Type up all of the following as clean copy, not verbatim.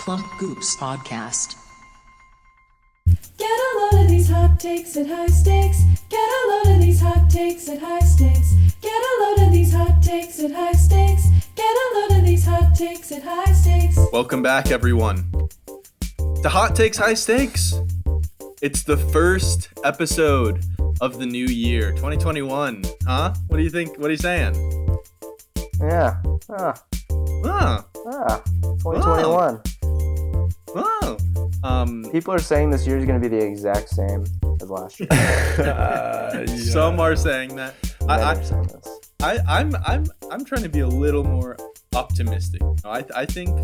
Plump Goops Podcast. Get a load of these hot takes at high stakes. Get a load of these hot takes at high stakes. Get a load of these hot takes at high stakes. Get a load of these hot takes at high stakes. Welcome back, everyone, to Hot Takes High Stakes. It's the first episode of the new year, 2021. Huh? What do you think? What are you saying? Yeah. Ah, 2021. oh. People are saying this year is going to be the exact same as last year. Some are saying that. Men are saying this. I'm trying to be a little more optimistic. I think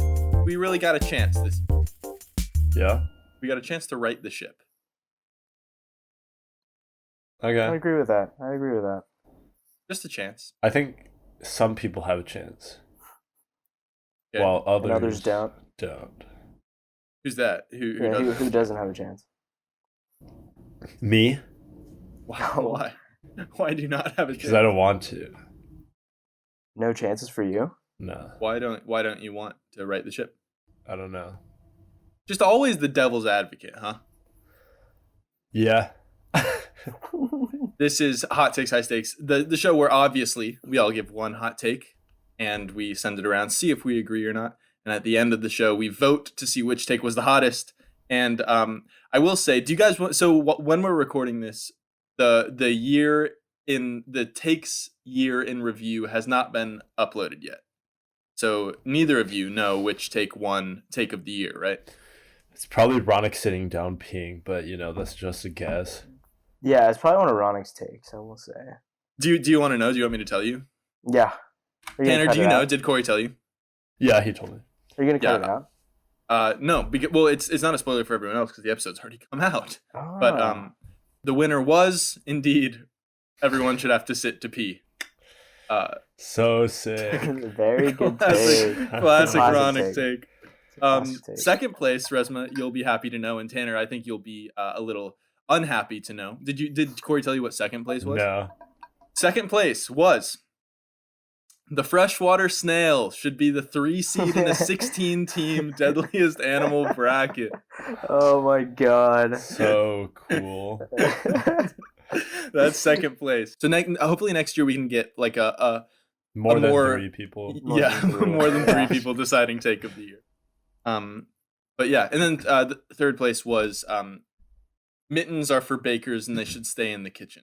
we really got a chance this year. Yeah. We got a chance to right the ship. I Okay. agree with that. Just a chance. I think some people have a chance, Okay. while And others don't. don't. Who's that? Who Yeah, doesn't? who doesn't have a chance? Me? Why? Why do you not have a Because chance? I don't want to. No chances for you? No. Why don't you want to right the ship? I don't know. Just always the devil's advocate, huh? Yeah. This is Hot Takes High Stakes, the show where obviously we all give one hot take and we send it around, see if we agree or not. And at the end of the show, we vote to see which take was the hottest. And I will say, do you guys want? So when we're recording this, the year in the takes year in review has not been uploaded yet. So neither of you know which take won take of the year, right? It's probably Ronick sitting down peeing, but that's just a guess. Yeah, it's probably one of Ronnick's takes, I will say. Do you want to know? Do you want me to tell you? Yeah. Are you gonna Tanner, cut do you it know? out? Did Corey tell you? Yeah, he told me. Are you going to cut Yeah. it out? No, because it's not a spoiler for everyone else because the episode's already come out. Oh. But the winner was indeed everyone should have to sit to pee. So sick. Very good Classic, take. classic Classic Ronick take. take. Classic take. Second place, Resma, you'll be happy to know, and Tanner, I think you'll be a little unhappy to know. Did Corey tell you what second place was? No. Second place was the freshwater snail should be the 3 seed in the 16-team deadliest animal bracket. Oh my god. So cool. That's second place. So hopefully next year we can get like a More than more- 3 people. yeah, than three. more than 3 people deciding take of the year. But yeah, and then the third place was mittens are for bakers and they should stay in the kitchen.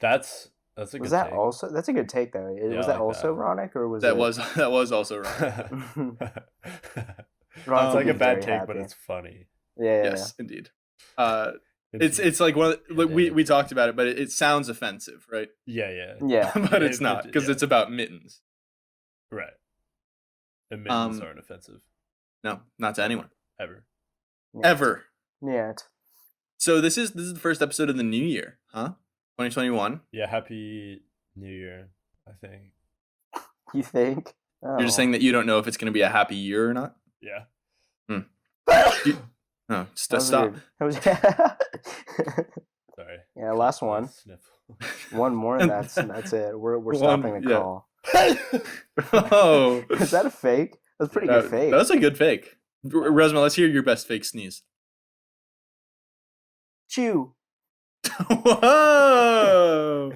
That's a good Was that take. also? That's a good take, though. Yeah, Was I that like also that. Ronick, or was That it? was also wrong. It's Ronnick like would a be bad very take, but happy. it's funny. Yeah. Yes, indeed. It's like one of like we talked about it, but it sounds offensive, right? Yeah. Yeah. But it's not because yeah. it's about mittens. Right. And mittens Um, aren't offensive. No, not to anyone Ever. Yeah. ever. Yeah. So this is the first episode of the new year, huh? 2021. Yeah, happy New Year, I think. You think? Oh. You're just saying that you don't know if it's going to be a happy year or not. Yeah. No, just That was stop. weird. That was- Sorry. yeah, last one. Sniffle. One more, and And- that's it. We're One- stopping the yeah. call. Oh, Is that a fake? That's a pretty good fake. That's a good fake. Resma, let's hear your best fake sneeze. Chew. Whoa!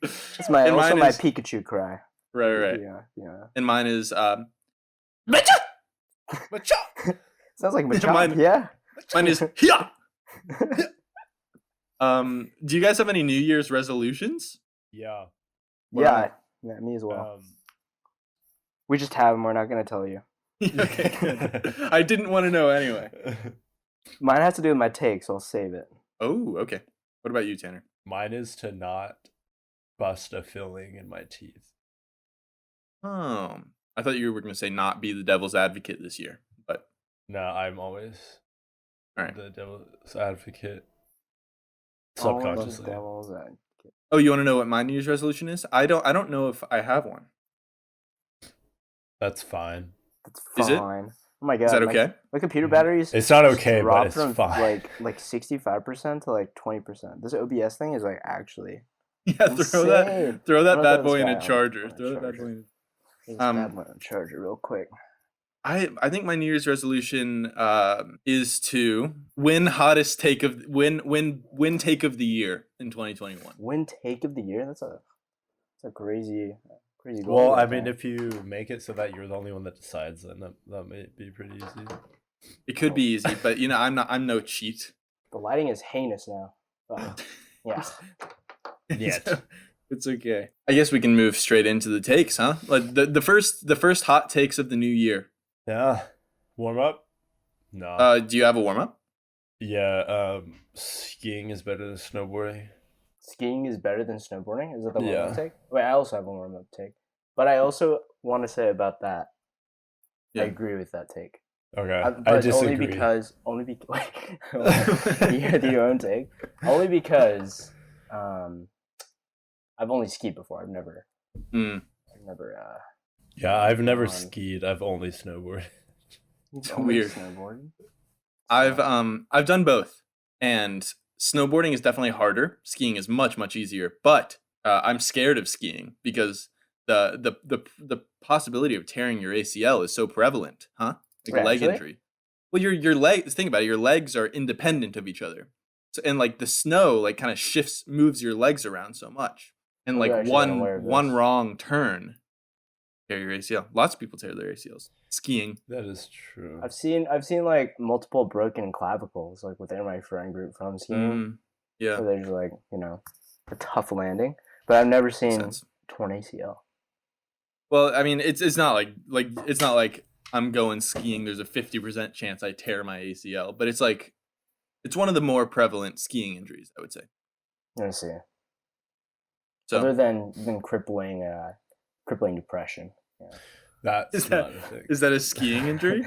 It's my And also mine my is- Pikachu cry. Right. Yeah. And mine is Sounds like Machop. Mine- Yeah. Mine is yeah. Do you guys have any New Year's resolutions? Yeah. What Yeah. are Yeah. Me as well. Um, We just have them. We're not gonna tell you. Okay, good. I didn't want to know anyway. Mine has to do with my take, so I'll save it. Oh, okay. What about you, Tanner? Mine is to not bust a filling in my teeth. Oh, I thought you were going to say not be the devil's advocate this year, but No, I'm always all right. the devil's advocate. All those Subconsciously. devils. Oh, you want to know what my New Year's resolution is? I don't know if I have one. That's fine. That's Is it? fine. Oh my god. Is that my- okay? My computer batteries. It's not okay, but dropped it's from fine. like 65% to like 20%. This OBS thing is like actually Yeah, throw that insane. throw that Throw bad this boy in guy a on charger. a Throw that bad charger. boy in. Let's Um, add my charger real quick. I think my New Year's resolution is to win hottest take of win take of the year in 2021. Win take of the year. That's a crazy goal. Well, right I mean, there. if you make it so that you're the only one that decides, then that may be pretty easy. It could be easy, but I'm no cheat. The lighting is heinous now. Yeah. Yeah. So, it's okay. I guess we can move straight into the takes, huh? Like the first hot takes of the new year. Yeah. Warm up? No. Do you have a warm up? Yeah. Skiing is better than snowboarding. Skiing is better than snowboarding. Is that the warm Yeah. up take? Wait, I also have a warm up take, but I also want to say about that. Yeah. I agree with that take. Okay. But I it's disagree. only because you had your own take. Only because I've only skied before. I've never Yeah, I've never on. skied. I've only snowboarded. It's only weird. snowboarded. I've done both, and snowboarding is definitely harder. Skiing is much easier, but I'm scared of skiing because the possibility of tearing your ACL is so prevalent, huh? Like Wait, leg actually? injury. Well, your legs. Think about it. Your legs are independent of each other, so, and like the snow, like kind of moves your legs around so much, and Oh, like you're actually unaware of one this. wrong turn, tear your ACL. Lots of people tear their ACLs skiing. That is true. I've seen like multiple broken clavicles like within my friend group from skiing. Yeah, So they're just like, a tough landing. But I've never makes seen sense. torn ACL. Well, I mean, it's not like it's not like I'm going skiing. There's a 50% chance I tear my ACL, but it's like it's one of the more prevalent skiing injuries, I would say. Let me see. So Other than crippling depression. That's Is not that- a thing. is that a skiing injury?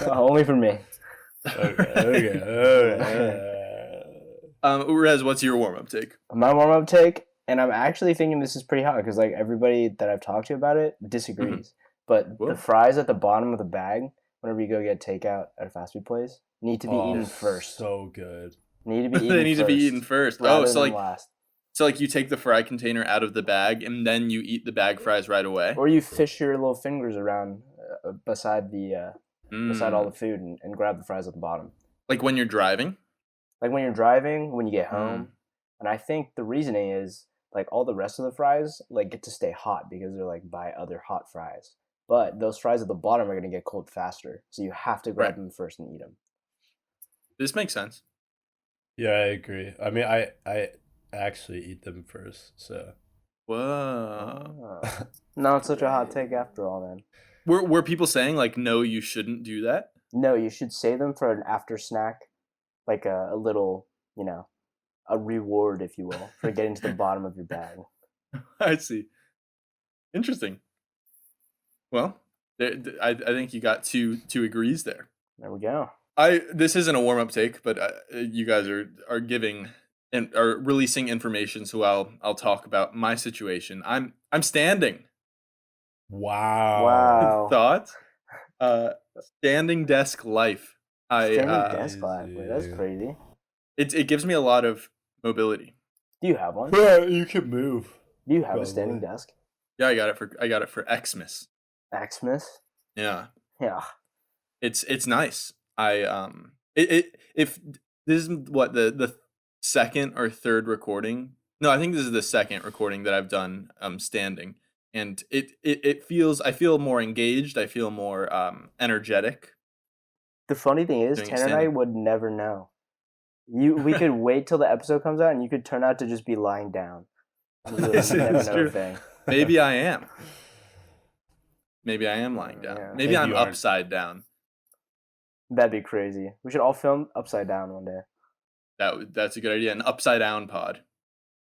Only for me. Okay. Rez, what's your warm up take? My warm up take, and I'm actually thinking this is pretty hot because like everybody that I've talked to about it disagrees. But Whoa. the fries at the bottom of the bag, whenever you go get takeout at a fast food place, need to be eaten first. So good. Need to be eaten They need to be eaten first. rather Oh, so than like last. you take the fry container out of the bag and then you eat the bag fries right away. Or you fish your little fingers around beside all the food and grab the fries at the bottom. Like when you're driving. Like when you're driving, when you get home. And I think the reasoning is like all the rest of the fries like get to stay hot because they're like by other hot fries. But those fries at the bottom are going to get cold faster. So you have to grab Right. them first and eat them. This makes sense. Yeah, I agree. I mean, I actually eat them first. So Whoa. No, it's such a hot take after all, man. Were people saying like no, you shouldn't do that? No, you should save them for an after snack, like a little, a reward, if you will, for getting to the bottom of your bag. I see. Interesting. Well, I think you got two agrees there. There we go. This isn't a warm up take, but you guys are giving and are releasing information, so I'll talk about my situation. I'm standing. wow. Thoughts? Standing desk life. Standing desk life. Wait, that's crazy. crazy. It gives me a lot of mobility. Do you have one? Yeah, you can move. Do you have Probably. a standing desk? Yeah, I got it for Xmas. Xmas? Yeah. Yeah. It's nice. If this is what the second or third recording. No, I think this is the second recording that I've done standing. And it feels I feel more engaged, I feel more energetic. The funny thing is, Doing Tanner and I standing. would never know. We could wait till the episode comes out, and you could turn out to just be lying down. You would This never is know true. a thing. Maybe I am. Maybe I am lying down. Yeah. Maybe Maybe I'm you aren't. upside down. That'd be crazy. We should all film upside down one day. That's a good idea. An upside down pod.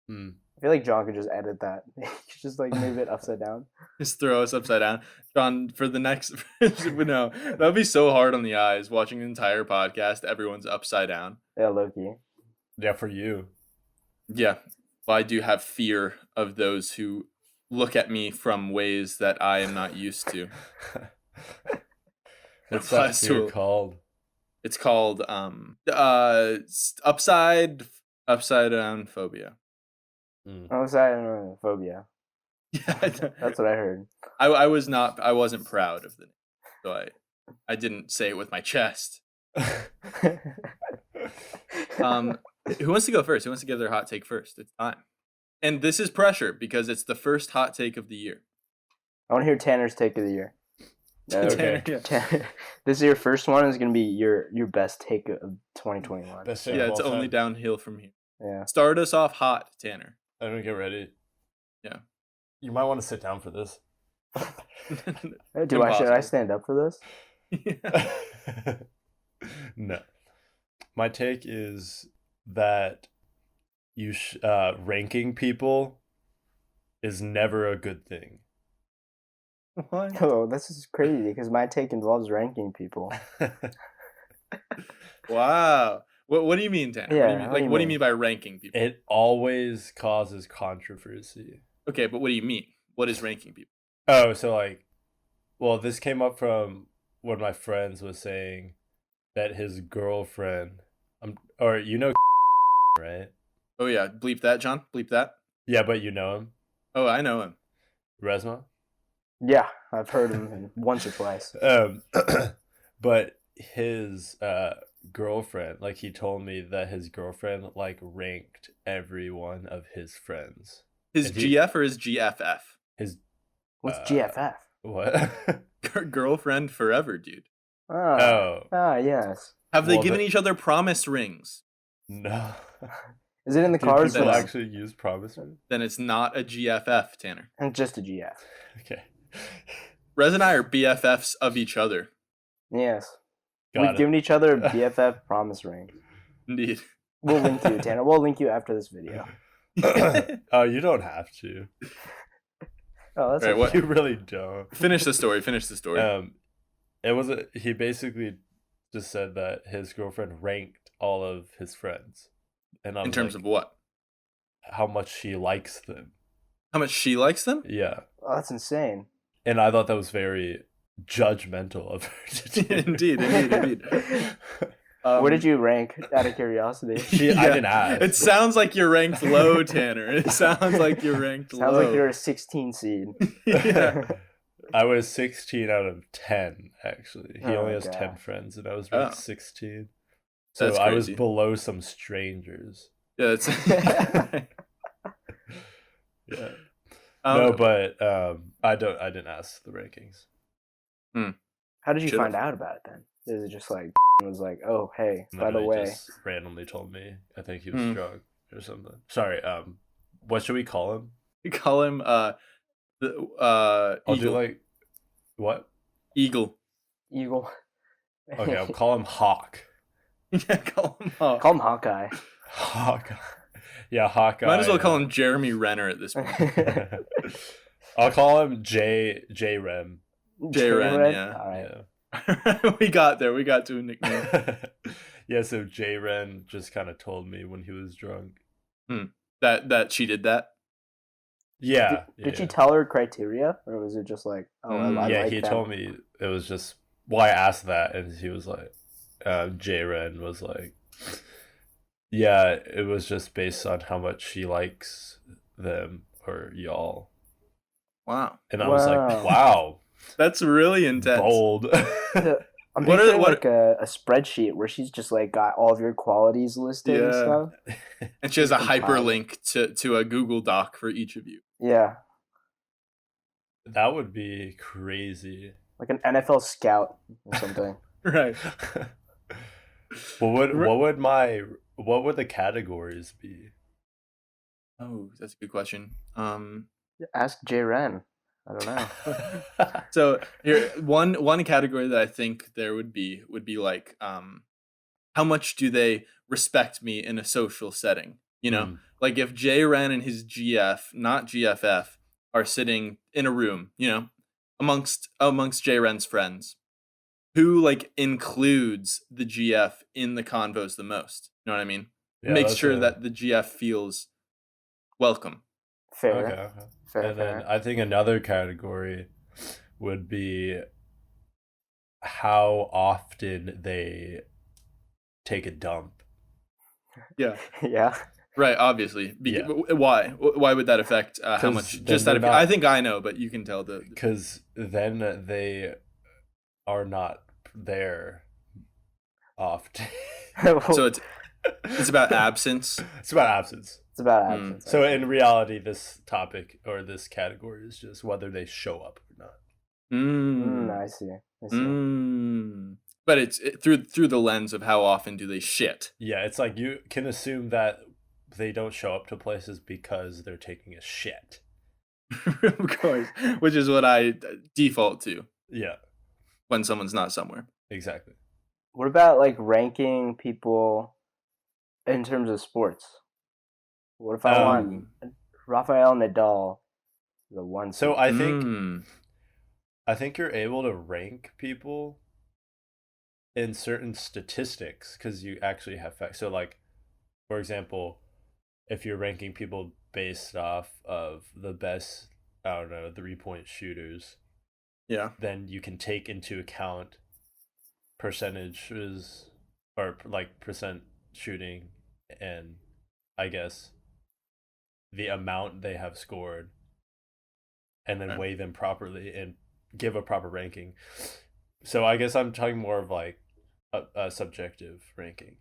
Hmm. I feel like John could just edit that. He could just like move it upside down. Just throw us upside down. John, for the next no, that would be so hard on the eyes watching an entire podcast. Everyone's upside down. Yeah, Loki. Yeah, for you. Yeah. Well, I do have fear of those who look at me from ways that I am not used to. What's that Applies fear to- called? It's called upside down phobia. Hmm. Oh, sorry, phobia. Yeah, That's what I heard. I wasn't proud of the name, so I didn't say it with my chest. Who wants to go first? Who wants to give their hot take first? It's time. And this is pressure because it's the first hot take of the year. I want to hear Tanner's take of the year. Okay. Yeah. Tanner, this is your first one. Is going to be your best take of 2021. Best Yeah, take of it's all only time. downhill from here. Yeah. Start us off hot, Tanner. I don't get ready. Yeah. You might want to sit down for this. Should I Impossible. stand up for this? Yeah. No. My take is that ranking people is never a good thing. What? Oh, this is crazy because my take involves ranking people. Wow. What do you mean, Tanner? Yeah, What do you mean? What do you mean by ranking people? It always causes controversy. Okay, but what do you mean? What is ranking people? Oh, so like, well, this came up from one of my friends was saying that his girlfriend, or right? Oh yeah, bleep that, John. Bleep that. Yeah, but you know him, Oh, I know him. Resma. Yeah, I've heard him once or twice. But his girlfriend, like he told me that his girlfriend like ranked every one of his friends. His And he- GF or his GFF? His What's Uh, GFF? what? Girlfriend forever, dude. Oh Yes. Have they Well, given but- each other promise rings? no. Is it in the Do cars? people That's- actually use promise ring? Then it's not a GFF, Tanner. And just a GF. Okay. Rez and I are BFFs of each other. Yes. Got We've it. given each other BFF promise ring. Indeed. We'll link you, Tanner. We'll link you after this video. Oh, you don't have to. Oh, that's Right, okay. what- You really don't. Finish the story. Finish the story. He basically just said that his girlfriend ranked all of his friends, and In terms of what? how much she likes them. How much she likes them? Yeah, Oh, that's insane. and I thought that was very judgmental of her to do. Indeed. Where did you rank out of curiosity? I didn't ask. It sounds like you're ranked low, Tanner. It sounds like you're ranked Sounds low. like you're a 16 seed. Yeah. I was 16 out of 10, actually. He Oh only my has 10 gosh. friends, and I was ranked Oh. 16. So That's I was crazy. below some strangers. Yeah, it's Yeah. Um, No, but I didn't ask the rankings. How did you Should've. find out about it then? Is it just like was like, oh hey, by the Literally way, just randomly told me. I think he was Hmm. drunk or something. Sorry. What should we call him? we call him I'll Eagle. do like what? Eagle. Eagle? Okay, I'll call him Hawk. Yeah, call him Hawk. Call him Hawkeye. Hawk. Yeah, Hawkeye. Might as well call him Jeremy Renner at this point. I'll call him J Rem. J-Ren, J-Ren? yeah. All right. Yeah. We got there. We got to a nickname. Yeah, so J Ren just kind of told me when he was drunk. That she did that. Yeah. Did she tell her criteria, or was it just like, oh, I Yeah, like he that? told me it was just why I asked that, and he was like, J Ren was like, yeah, it was just based on how much she likes them or y'all, Wow. and I was like, Wow. wow, That's really intense. bold. I'm What are- picturing what- like a spreadsheet where she's just like got all of your qualities listed and Yeah. stuff. And she has a Compile. hyperlink to a Google Doc for each of you. Yeah, That would be crazy. like an NFL scout or something. Right. what would the categories be? Oh, that's a good question. Ask J Ren. I don't know. So here one category that I think there would be like how much do they respect me in a social setting? You know, Mm. like if J Ren and his GF, not GFF, are sitting in a room, you know, amongst J Ren's friends, who like includes the GF in the convos the most? You know what I mean? Yeah, Makes that's sure a- that the GF feels welcome. Fair. Okay. Fair. And then fair. I think another category would be how often they take a dump. Yeah. Yeah. Right, obviously. Yeah. Why? Why would that affect how 'Cause much? then Just out of they're not- I think I know, but you can tell the Because then they are not their off day. So it's about absence. It's about absence. It's about Mm. absence. So in reality, this topic or this category is just whether they show up or not. I see. I see. But it's through the lens of how often do they shit. Yeah, it's like you can assume that they don't show up to places because they're taking a shit. Of course, which is what I default to Yeah, when someone's not somewhere. exactly. What about like ranking people in terms of sports? What if I want Rafael Nadal, the one? So I think Mm. I think you're able to rank people in certain statistics because you actually have facts. So like, for example, if you're ranking people based off of the best, I don't know, 3-point shooters, Yeah. then you can take into account percentages or like percent shooting and I guess the amount they have scored and then Right. weigh them properly and give a proper ranking. So I guess I'm talking more of like a subjective ranking.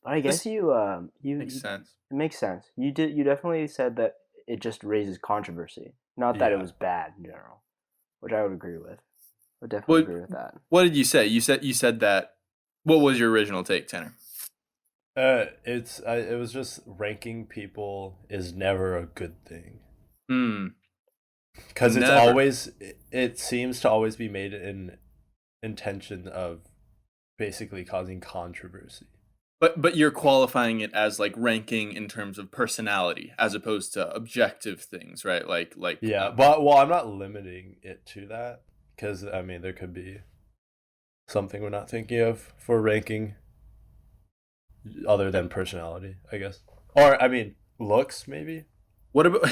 But I guess This you Makes sense. it makes sense. You definitely said that it just raises controversy, not that it Yeah. was bad in general, which I would agree with. I would definitely Well, agree with that. What did you say? You said that. What was your original take, Tanner? It was just ranking people is never a good thing because it's Never. always it seems to always be made in intention of basically causing controversy. But you're qualifying it as like ranking in terms of personality as opposed to objective things, right? Like Yeah, but well, I'm not limiting it to that because I mean there could be something we're not thinking of for ranking other than personality, I guess, or I mean looks maybe. what about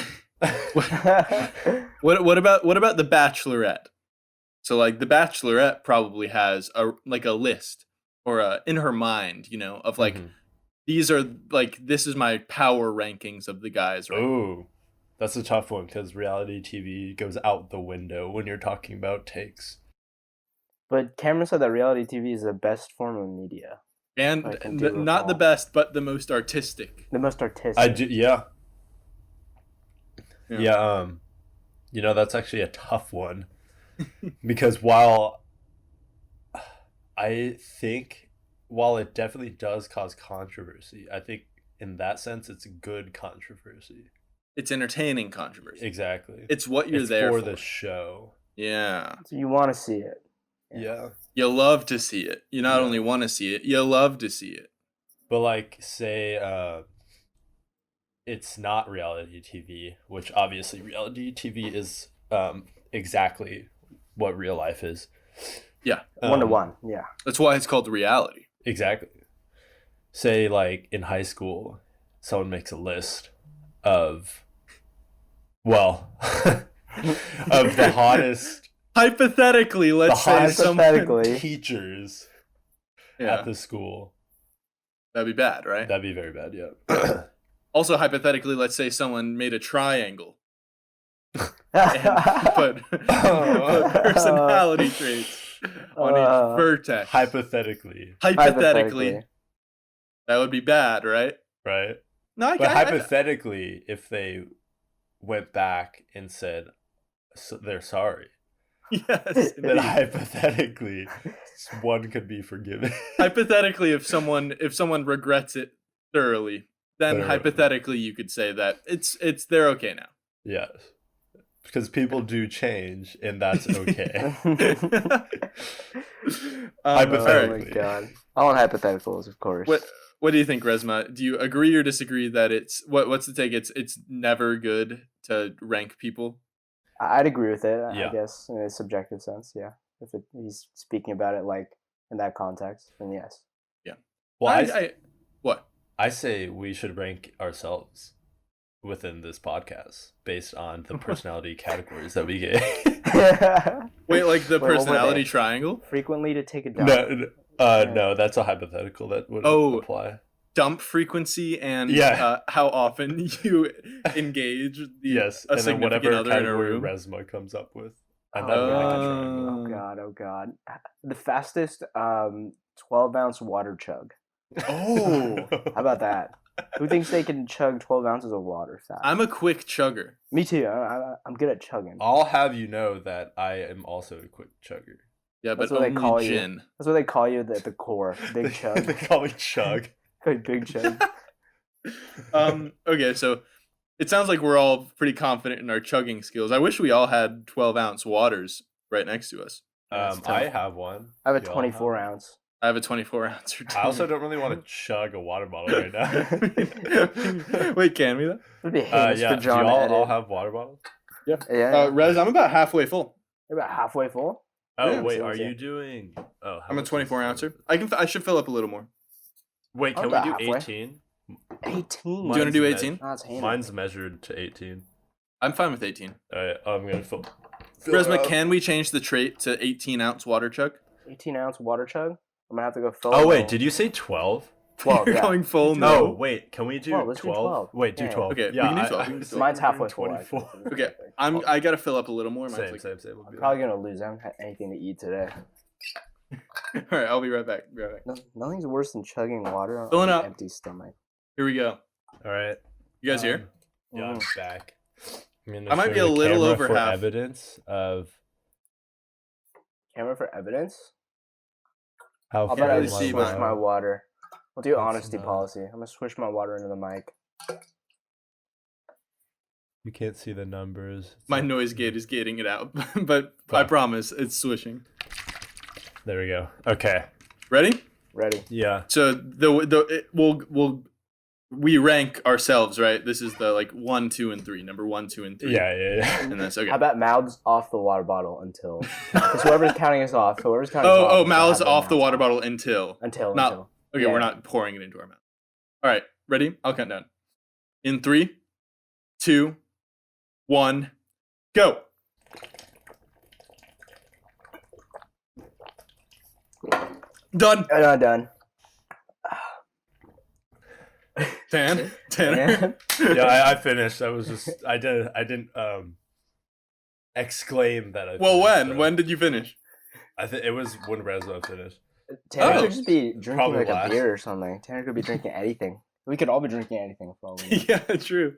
what about the Bachelorette? So like the Bachelorette probably has a list or in her mind, of like Mhm. these are like this is my power rankings of the guys, right? Ooh, that's a tough one because reality TV goes out the window when you're talking about takes. But Cameron said that reality TV is the best form of media, And I can do not the recall. best, but the most artistic. the most artistic. I do, yeah. Yeah. Yeah, that's actually a tough one because while it definitely does cause controversy, I think in that sense it's good controversy. It's entertaining controversy. Exactly. It's what you're It's there for for. the show. Yeah. So you want to see it. Yeah. You love to see it. You not Yeah. only want to see it, you love to see it. But like say it's not reality TV, which obviously reality TV is exactly what real life is. Yeah. 1-to-1. Yeah. That's why it's called reality. Exactly. Say like in high school, someone makes a list of of the hottest Hypothetically, let's say hottest someone. Hypothetically. teachers Yeah, at the school. that'd be bad, right? That'd be very bad, yeah. Also, hypothetically, let's say someone made a triangle and put personality traits on each vertex. Hypothetically, Hypothetically, that would be bad, right? right? No, But hypothetically, if they went back and said they're sorry, yes. then indeed. hypothetically, one could be forgiven. Hypothetically, if someone regrets it thoroughly, then Thoroughly. hypothetically you could say that it's they're okay now. Yes, because people do change, and that's okay. Oh Hypothetically. my god. I want hypotheticals, of course. What do you think, Resma? Do you agree or disagree that what's the take? It's never good to rank people. I'd agree with it, Yeah. I guess, in a subjective sense, yeah. If he's speaking about it like in that context, then yes. Well, What? I say we should rank ourselves within this podcast based on the personality categories that we get. Wait, like the Wait, what were personality they? triangle? Frequently to take a dump. No, that's a hypothetical that would Oh. apply. Dump frequency and Yeah. how often you engage Yes, a and then significant whatever other in a category room. Resma comes up with. And Oh, then God. like a Oh triangle. god, oh god. The fastest 12-ounce water chug. Oh. How about that? Who thinks they can chug 12 ounces of water fast? I'm a quick chugger. Me too. I'm good at chugging. I'll have you know that I am also a quick chugger. Yeah, That's but what they call only you. gin. That's what they call you at the core. Big chug. They call me Chug. Big chug. Okay, so it sounds like we're all pretty confident in our chugging skills. I wish we all had 12-ounce waters right next to us. That's tough. I have one. I have a You all 24 ounce. I have a 24-ounce. I also don't really want to chug a water bottle right now. Wait, can we though? It'd be heinous Yeah, for John do to y'all edit. all have water bottles? Yeah. Rez, I'm about halfway full. You're about halfway full. Oh Yeah, wait, so are is you it- doing? Oh, how I'm a much is 24 this? ouncer. I should fill up a little more. Wait, I'm can we about do halfway. 18? 18. Do you want to do Mine's 18? Oh, that's heinous. Mine's measured to 18. I'm fine with 18. Alright, I'm gonna fill. Resma, can we change the trait to 18-ounce water chug? 18-ounce water chug. I'm gonna have to go fill. Oh wait, did you say 12? 12? You're Yeah. going full? No, No. wait, can we do 12, let's do 12? 12. Wait, do Yeah. 12. Okay, we yeah, can do I- 12, I we can do was 12. Mine's thinking halfway full. 24. Okay, I gotta fill up a little more. Mine's Same. like- I'm probably gonna lose. I haven't had anything to eat today. All right, I'll be right back. Nothing's worse than chugging water on Filling an up. empty stomach. Here we go. Alright. You guys here? Yeah, I'm back. I'm gonna I might show be a the little camera over for half. evidence of Camera for evidence. how How Can't about I really just see swish mine. my water? We'll do That's honesty not- policy. I'm gonna swish my water into the mic. You can't see the numbers. It's My like- noise gate is gating it out, but I Fuck. promise it's swishing. There we go. Okay. Ready? Ready? So we rank ourselves, right? This is the like 1, 2, and 3. Number 1, 2, and 3. Yeah. And that's okay. How about mouths off the water bottle until? Because whoever's counting us off, whoever's counting us off. Oh, is gonna mouths have their off the mouths water bottle until. Until. Not- until. Okay, Yeah. we're not pouring it into our mouth. All right, ready? I'll count down. In 3, 2, 1, go. Done. Done. Tanner. Yeah, I finished. I was just I didn't exclaim that I Well, finished, so- when did you finish? I think it was when Resma finished. Tanner Oh. could just be drinking Probably like last. a beer or something. Tanner could be drinking anything. We could all be drinking anything for all we know. Yeah, true.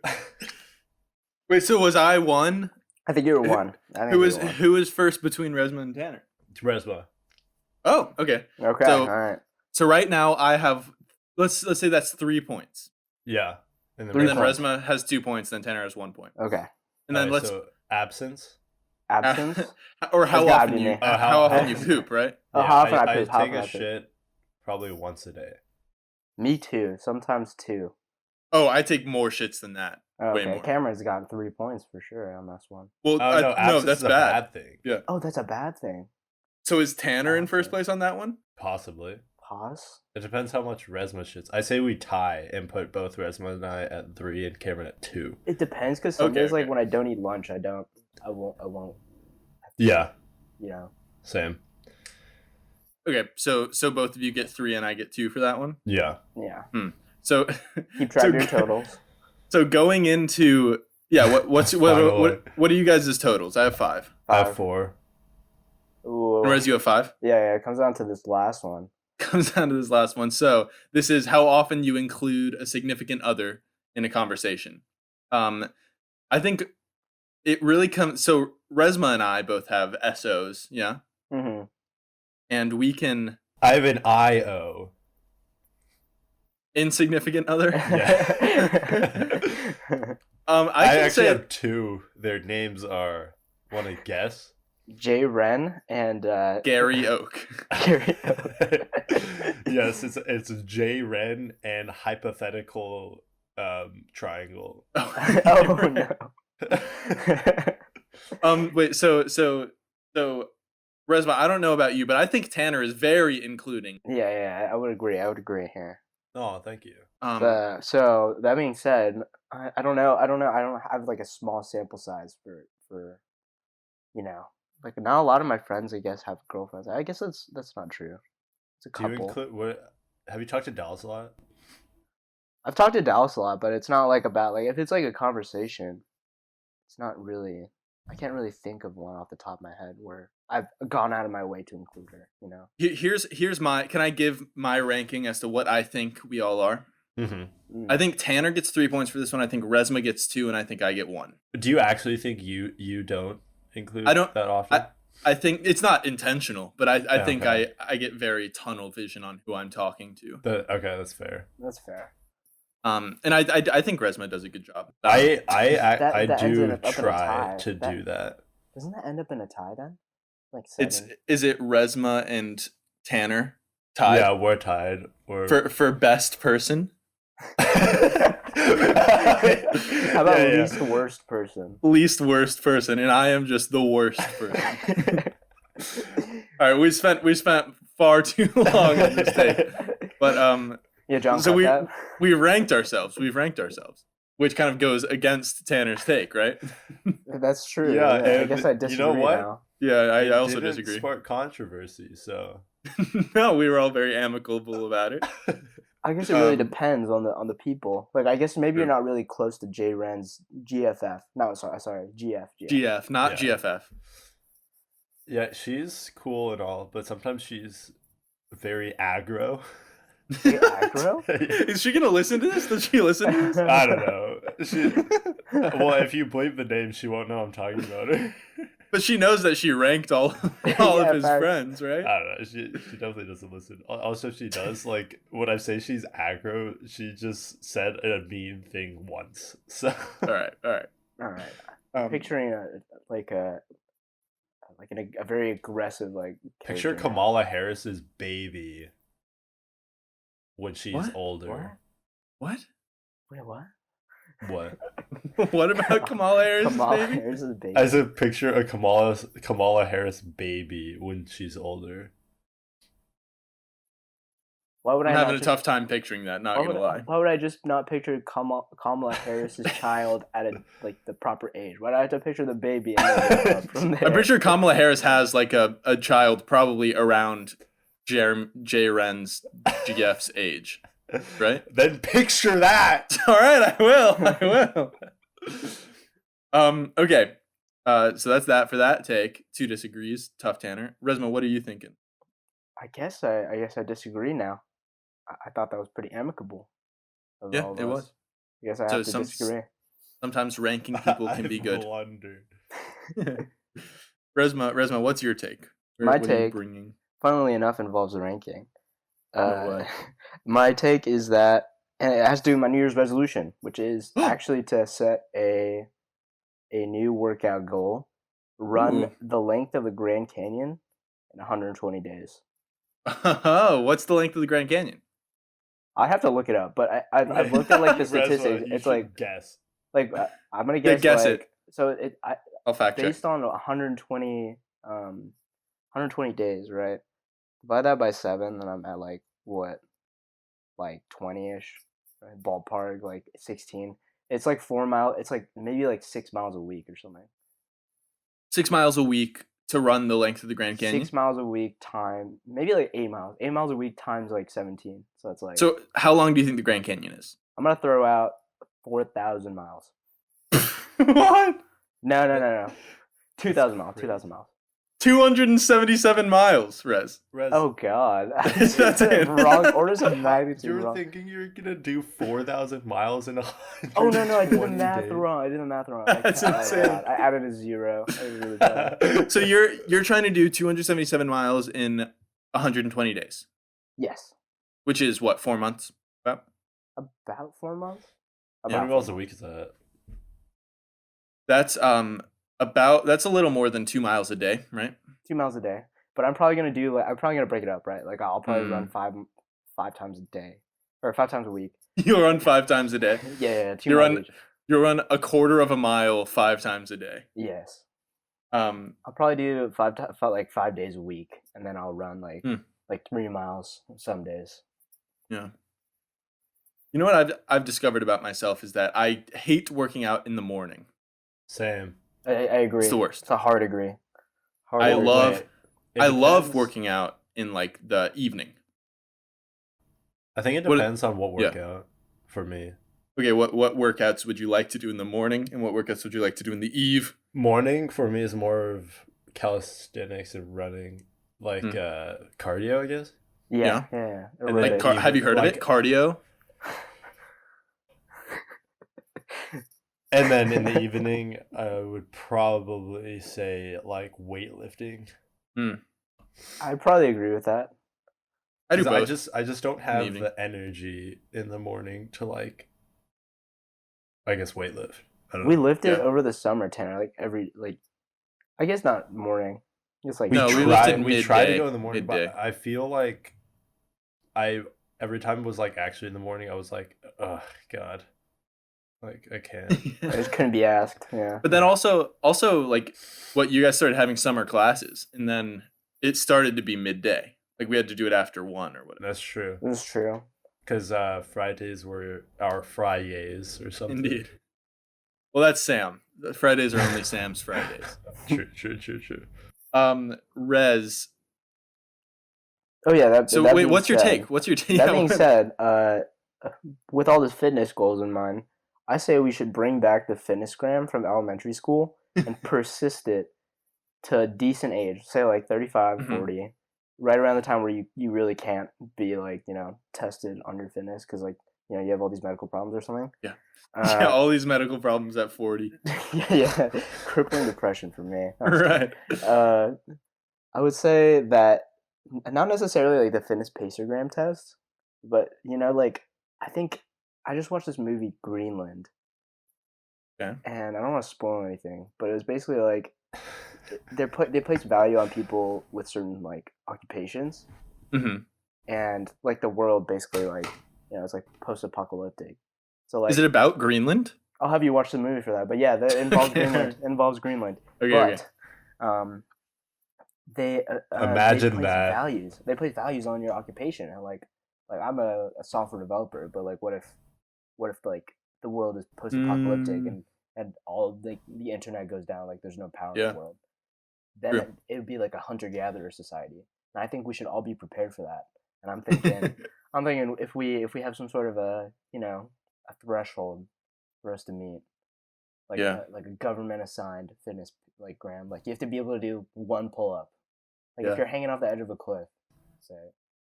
Wait, so was I one? I think you were one. I think Who you was were one. who was first between Resma and Tanner? It's Resma. Oh, okay. Okay. So- all right. So right now I have let's say that's 3 points. Yeah. And Three And then points. Resma has 2 points, then Tanner has 1 point. Okay. And then Alright, let's so absence. Absence. or how That's gotta often be you me. how often you poop, right? Oh, how often I poop? How take often a I poop? shit probably once a day. Me too. Sometimes two. Oh, I take more shits than that. Way Okay. more. Cameron's got 3 points for sure on this one. Well, Oh no, no, absence that's is a bad. thing. Oh, that's a bad thing. So is Tanner in first Okay. place on that one? Possibly. Pause. It depends how much Resma shits. I say we tie and put both Resma and I at 3 and Cameron at 2. It depends because some Okay, days, like okay. when I don't eat lunch, I won't. Yeah, You know. same. Okay, so both of you get 3 and I get 2 for that one. Yeah. Yeah. So Keep track So of your go- totals. so going into what's Final one. what are you guys' totals? I have 5. I have 4. Ooh. And Rez, you have 5. Yeah. It comes down to this last one. Comes down to this last one. So this is how often you include a significant other in a conversation. I think it really comes. So Resma and I both have SOs, yeah, Mm-hmm. and we can I have an IO. insignificant other. Yeah. I I can actually say have 2. Their names are. Want to guess? Jay Ren and Gary Oak. Gary. Yes, it's J Ren and hypothetical triangle. Oh no. Wait. So Resma, I don't know about you, but I think Tanner is very including. Yeah. I would agree. here. Oh, thank you. So that being said, I don't know. I don't have like a small sample size for like not a lot of my friends I guess have girlfriends. I guess that's not true. It's a Do you couple. include what? Have you talked to Dallas a lot? I've talked to Dallas a lot, but it's not like about like if it's like a conversation, it's not really I can't really think of one off the top of my head where I've gone out of my way to include her. You know. Here's my. Can I give my ranking as to what I think we all are? Mm-hmm. I think Tanner gets 3 points for this one. I think Resma gets 2, and I think I get 1. Do you actually think you don't include I don't- that often? I think it's not intentional, but I think okay. I get very tunnel vision on who I'm talking to. Okay, that's fair. That's fair. And I think Resma does a good job. I that ends do up in a try tie. to do that. Doesn't that end up in a tie then? Like 7. Is it Resma and Tanner tied Yeah, we're tied. We're for best person? How about least worst person? Least worst person, and I am just the worst person. All right, we spent far too long on this take, but Yeah, John. so That. we've ranked ourselves, which kind of goes against Tanner's take, right? That's true. Yeah, I and guess I disagree you know what? now. Yeah, I It also didn't disagree. Spark controversy, so No, we were all very amicable about it. I guess it really Um, depends on the people. Like, I guess maybe you're True. not really close to J Ren's GFF. No, sorry, GF. GF, not Yeah. GFF. yeah, she's cool and all, but sometimes she's very aggro. Hey, aggro? Is she gonna listen to this? Does she listen to this? I don't know. Well, if you bleep the name, she won't know I'm talking about her. But she knows that she ranked all Yeah, of his facts. friends, right? I don't know. She definitely doesn't listen. Also, she does like when I say she's aggro, she just said a mean thing once. So All right. All right. Picturing a very aggressive picture character. Kamala Harris's baby when she's What? older. What? Wait, what? What? What about Kamala Harris' Kamala baby? Harris's baby. As a picture of Kamala Harris baby when she's older. Why would I'm I having not a tough time picturing that. Not gonna lie. Why would I just not picture Kamala Harris's child at the proper age? Why do I have to picture the baby and then go up from there? I'm pretty sure Kamala Harris has like a child probably around J. Ren's GF's age, right? Then picture that. All right, I will. Okay. So that's that for that take. 2 disagrees. Tough Tanner. Resma, what are you thinking? I guess I disagree now. I thought that was pretty amicable. Of Yeah, all of it us. was. I guess I So have to disagree. Sometimes ranking people can be I've good. wondered. Resma, what's your take? My What are you take- bringing? Funnily enough, involves a ranking. No way. My take is that, and it has to do with my New Year's resolution, which is actually to set a new workout goal, run Ooh. the length of the Grand Canyon in 120 days. Oh, what's the length of the Grand Canyon? I have to look it up, but I've looked at like the Resma, statistics. you It's should like guess. I'm gonna Yeah, guess guess like it. so I'll fact check. based on 120 days, right? Divide that by 7, then I'm at like what, like 20ish, right? Ballpark, like 16. It's like 4 miles. It's like maybe like 6 miles a week or something. 6 miles a week to run the length of the Grand Canyon. 6 miles a week time, maybe like 8 miles. 8 miles a week times like 17. So it's like. So how long do you think the Grand Canyon is? I'm gonna throw out 4,000 miles. What? No. 2,000 miles. crazy. 2,000 miles. 277 miles, Res. Res, Oh God, That's it. Wrong orders of magnitude. you were wrong. thinking you were gonna do 4,000 miles in a. Oh no, I did the 120 math days. wrong. I did the math wrong. That's Oh, insane. God. I added a 0. I was really bad. So you're trying to do 277 miles in 120 days, Yes, which is what, 4 months? About? about 4 months. How About many 4 miles a months. week is that? That's a little more than 2 miles a day, right? 2 miles a day. But I'm probably gonna do I'm probably gonna break it up, right? Like I'll probably run Mm. five times a day, or 5 times a week. You'll run 5 times a day. Yeah, 2 You miles run- each. You'll run a quarter of a mile 5 times a day. Yes, Um, I'll probably do 5 days a week, and then I'll run Hmm. like 3 miles some days. yeah. You know what I've discovered about myself is that I hate working out in the morning. Same. I agree. It's the worst. It's a hard agree. Hard I agree. love- Wait, it I love depends. working out in like the evening. I think it What- depends on what yeah. workout for me. Okay, what workouts would you like to do in the morning, and what workouts would you like to do in the eve? Morning for me is more of calisthenics and running, like cardio, I guess. Yeah. And like Aerobic. Have you heard of it? Cardio. And then in the evening, I would probably say like weightlifting. I'd probably agree with that. I do 'Cause both. I just don't the have evening. the energy in the morning to like, I guess weightlift. I don't We know. lifted Yeah. over the summer, Tanner. I guess not morning. Just like No, we tried, lifted we tried to midday- go in the morning, midday. but I feel like every time it was like actually in the morning, I was like, oh god, like I can't. I just couldn't be asked. Yeah. But then also like what you guys started having summer classes, and then it started to be midday. Like we had to do it after 1 or whatever. That's true. This is true. Because Fridays were our Fridays or something. Indeed. Well, that's Sam. The Fridays are only Sam's Fridays. True. Rez. Oh yeah. So that wait, being what's your said- take? What's your take? That being said, with all those fitness goals in mind, I say we should bring back the fitnessgram from elementary school and persist it to a decent age, say like 35, Mhm. 40, right around the time where you really can't be like, tested on your fitness because like, you have all these medical problems or something. Yeah. Uh, all these medical problems at 40. yeah, crippling depression for me. Right. I would say that not necessarily like the fitness pacergram test, but like I think I just watched this movie Greenland. Okay. And I don't want to spoil anything, but it was basically like they place value on people with certain like occupations, hmm and like the world basically like it's like post-apocalyptic. So like Is it about Greenland? I'll have you watch the movie for that. But yeah, that involves Okay. Greenland. Involves Greenland. Okay. But they Imagine place that. values. They place values on your occupation, and like I'm a software developer, but like what if like the world is post-apocalyptic and all like the internet goes down, like there's no power in Yeah. the world, then True. it would be like a hunter-gatherer society, and I think we should all be prepared for that. And I'm thinking if we have some sort of a a threshold for us to meet, like Yeah. like a government assigned fitness like gram, like you have to be able to do one pull up, like Yeah. if you're hanging off the edge of a cliff, say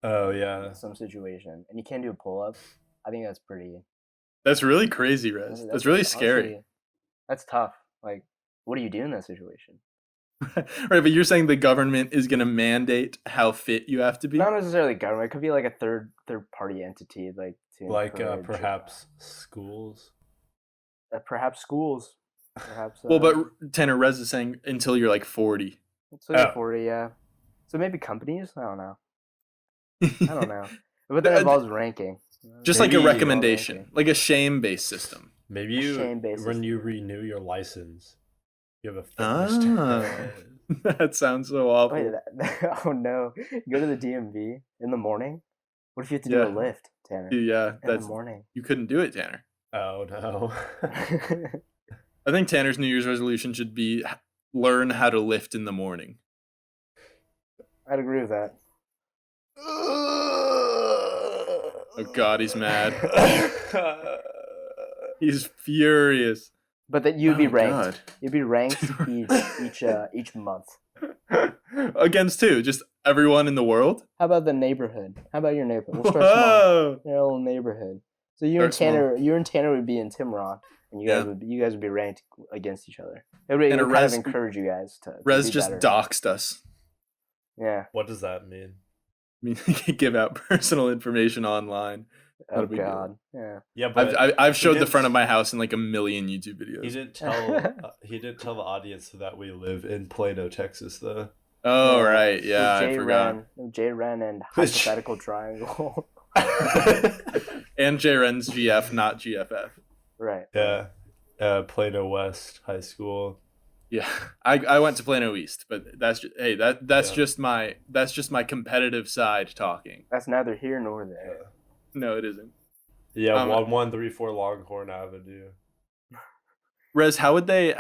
Oh yeah. in some situation, and you can't do a pull up, I think that's pretty. That's really crazy, Rez. That's really scary. honestly, that's tough. Like, what do you do in that situation? Right, but you're saying the government is going to mandate how fit you have to be? Not necessarily government. It could be like a third party entity, like to Like encourage, perhaps schools. perhaps schools, perhaps. Well, but Tanner, Rez is saying until you're like 40. it's like Oh. 40, yeah. So maybe companies. I don't know. I don't know. But that involves ranking. Just like a Maybe- recommendation, like a shame-based system. Maybe you Shame basis. when you renew your license, you have a fitness Ah, test. that sounds so awful. Wait, oh no! You go to the DMV in the morning. What if you have to do Yeah. a lift, Tanner? Yeah, In the that's morning. you couldn't do it, Tanner. Oh no. I think Tanner's New Year's resolution should be learn how to lift in the morning. I'd agree with that. Oh God, he's mad. He's furious. But that you'd be Oh, ranked. God. You'd be ranked each month. Against who? Just everyone in the world? How about the neighborhood? How about your neighborhood? We'll start small. Whoa! Your little neighborhood. So you and Start small. Tanner would be in Timron, and you guys would be ranked against each other. It would, And it a would kind of Rez- encourage you guys to Rez be just better. doxed us. Yeah. What does that mean? I mean, he could give out personal information online. Not Oh a big deal. God. Yeah. Yeah, but I've showed the didn't- front of my house in like a million YouTube videos. he didn't tell he didn't tell the audience that we live in Plano, Texas, though. Oh Yeah. right, yeah, I J forgot. Ren and hypothetical triangle. And J Ren's GF, not GFF. Right. Yeah, Plano West High School. Yeah, I went to Plano East, but that's that's Yeah. just my competitive side talking. That's neither here nor there. No, it isn't. Yeah, 1134 Longhorn Avenue. Rez, how would they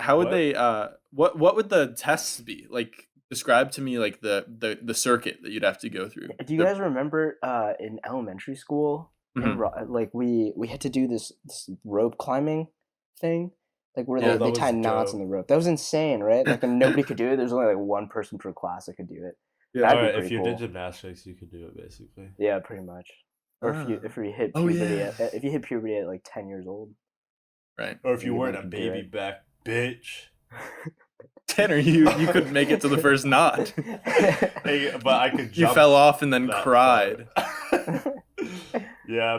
What? what would the tests be? Like describe to me like the circuit that you'd have to go through. Do you guys remember in elementary school Mhm. Like we had to do this rope climbing thing, like where Yeah, they that tie was knots in dope. the rope. That was insane, right? Like, and nobody could do it. There's only like one person per class that could do it. Yeah. That'd be Alright, if pretty you did cool. gymnastics, you could do it basically. Yeah, pretty much. Or Ah. if you hit Oh, puberty yeah. if you hit puberty at like 10 years old. Right. Or if you Maybe weren't they a could do baby it. back bitch. Tanner, you couldn't make it to the first knot. Hey, but I could You jump fell off and then that cried. far. Yeah,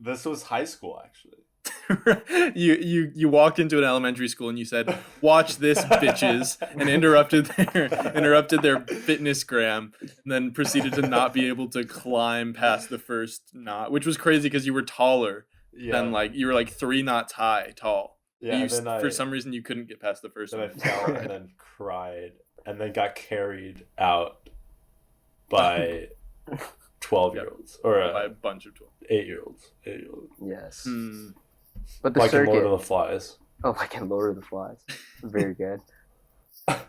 this was high school actually. You walked into an elementary school and you said, "Watch this, bitches," and interrupted their fitness gram, and then proceeded to not be able to climb past the first knot, which was crazy because you were taller than you were like 3 knots high tall. Yeah, and then For some reason you couldn't get past the first then I one. fell and then cried and then got carried out by 12-year-olds or By a bunch of 12. 8-year-olds. Yes. Hmm. But the Like in circuit. Lord of the Flies. Oh, like in Lord of the Flies. Very good. Yeah,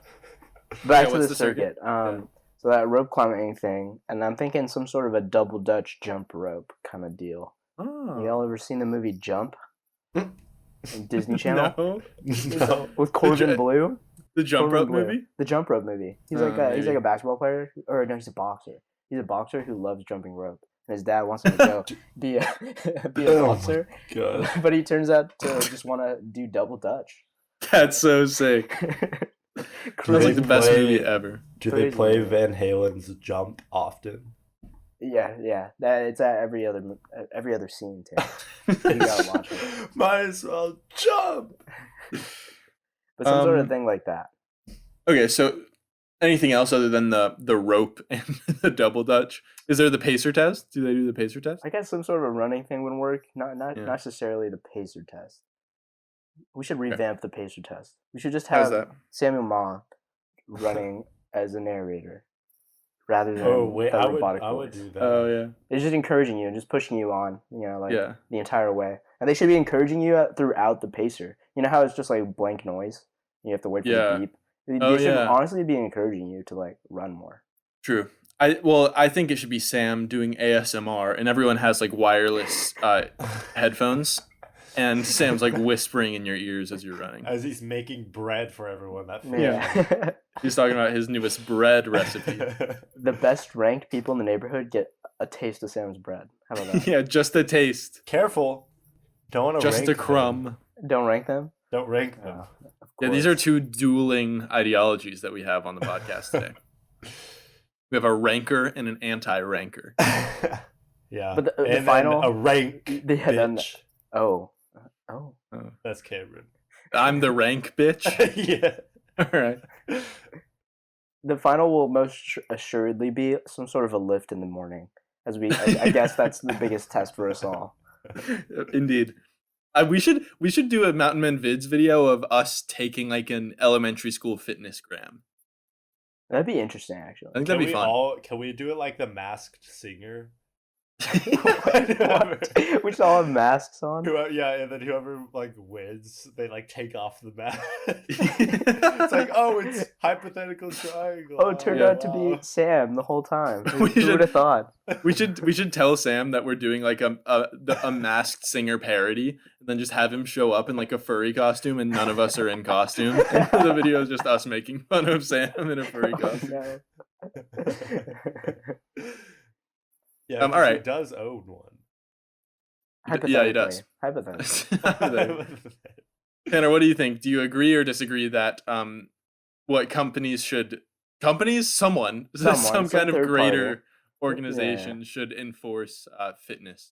Back to what's the the circuit. circuit? Yeah. So that rope climbing thing, and I'm thinking some sort of a double Dutch jump rope kind of deal. Oh. Y'all ever seen the movie Jump? On Disney Channel No. No. with Corbin ju- Blue. The jump Corbin rope Blue. movie? The jump rope movie. He's Oh, he's maybe. like a basketball player, or no, he's a boxer. He's a boxer who loves jumping rope, and his dad wants him to go be a Oh my boxer, God. but he turns out to just want to do double Dutch. That's so sick. That's Crazy. like the best play- movie ever. Do they Crazy, play man. Van Halen's Jump often? Yeah. That it's at every other scene too. You gotta watch it. Might as well jump. But some sort of Um, thing like that. Okay, so anything else other than the rope and the double Dutch? Is there the pacer test? Do they do the pacer test? I guess some sort of a running thing would work. Not Yeah. necessarily the pacer test. We should revamp the pacer test. We should just How's have that? Samuel Mon running as a narrator rather than Oh wait, the I would robotic I would voice. do that. Oh yeah. It's just encouraging you and just pushing you on, like Yeah. the entire way. And they should be encouraging you throughout the pacer. You know how it's just like blank noise? You have to wait for Yeah. the beep. They Oh, should yeah. honestly be encouraging you to like run more. True. I think it should be Sam doing ASMR and everyone has like wireless headphones and Sam's like whispering in your ears as you're running. As he's making bread for everyone. That Yeah. He's talking about his newest bread recipe. The best ranked people in the neighborhood get a taste of Sam's bread. How about that? Yeah, just a taste. Careful. Don't want to Just rank a crumb. them. Don't rank them. Don't rank them. Of Yeah, these are course. two dueling ideologies that we have on the podcast today. We have a ranker and an anti-ranker. Yeah. But the and then final- a rank Yeah, then- bitch. Oh. That's Cameron. I'm the rank bitch. Yeah. All right. The final will most assuredly be some sort of a lift in the morning. As I guess that's the biggest test for us all. Indeed. We should do a Mountain Men Vids video of us taking like an elementary school fitness gram. That'd be interesting, I actually. think that'd be fun. Can we do it like the Masked Singer? What? We should all have masks on. Yeah, and then whoever like wins, they like take off the mask. It's like, oh, it's hypothetical triangle. Oh, it turned Yeah. out to be Sam the whole time. We Who should- would have thought? We should tell Sam that we're doing like a Masked Singer parody, and then just have him show up in like a furry costume, and none of us are in costume. The video is just us making fun of Sam in a furry Oh, costume. no. Yeah, all 'cause right. he does own one. Yeah, he does. Hypothetically. Tanner, what do you think? Do you agree or disagree that what companies should some kind of third greater party. organization should enforce fitness,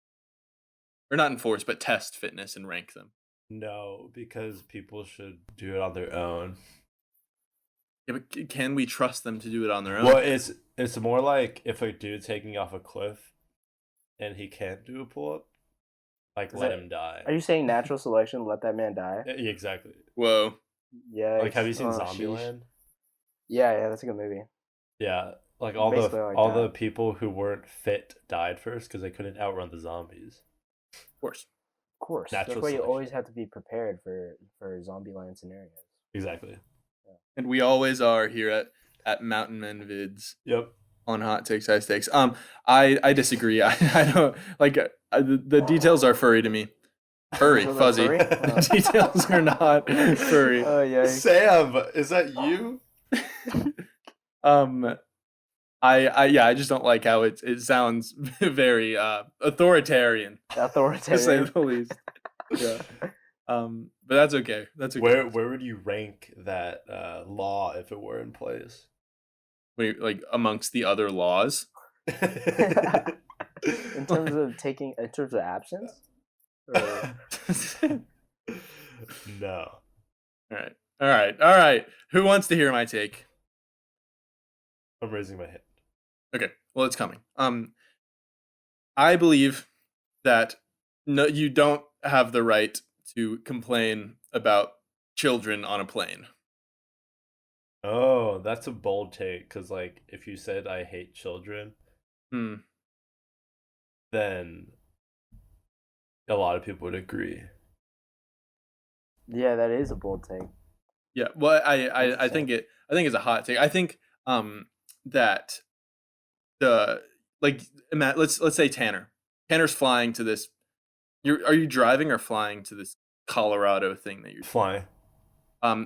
or not enforce but test fitness and rank them? No, because people should do it on their own. Yeah, but can we trust them to do it on their own? Well, it's more like if a dude's taking off a cliff and he can't do a pull up, like Is let that- him die. Are you saying natural selection? Let that man die? Yeah, exactly. Whoa. Yeah. Like, have you seen sheesh. Zombieland? Yeah, that's a good movie. Yeah, like all Basically the like all the that. people who weren't fit died first because they couldn't outrun the zombies. Of course. Of course. Natural That's why you selection. always have to be prepared for Zombieland scenarios. Exactly. And we always are here at Mountain Men Vids. Yep. on hot takes, high stakes. I disagree. I don't like the details are furry to me. Furry, Details are fuzzy. furry? The details are not furry. Oh yeah. Sam, is that you? I just don't like how it sounds very authoritarian, to say Authoritarian. the least. Yeah. But that's okay. That's okay. Where would you rank that law if it were in place? Wait, like amongst the other laws. In terms of absence? Or- No. All right. Who wants to hear my take? I'm raising my hand. Okay, well, it's coming. I believe that no, you don't have the right to complain about children on a plane. Oh, that's a bold take. Because, like, if you said I hate children, Hmm. then a lot of people would agree. yeah, that is a bold take. Yeah. Well, I think it's a hot take. I think that the let's say Tanner's flying to this. Are you driving or flying to this Colorado thing that you're Flying.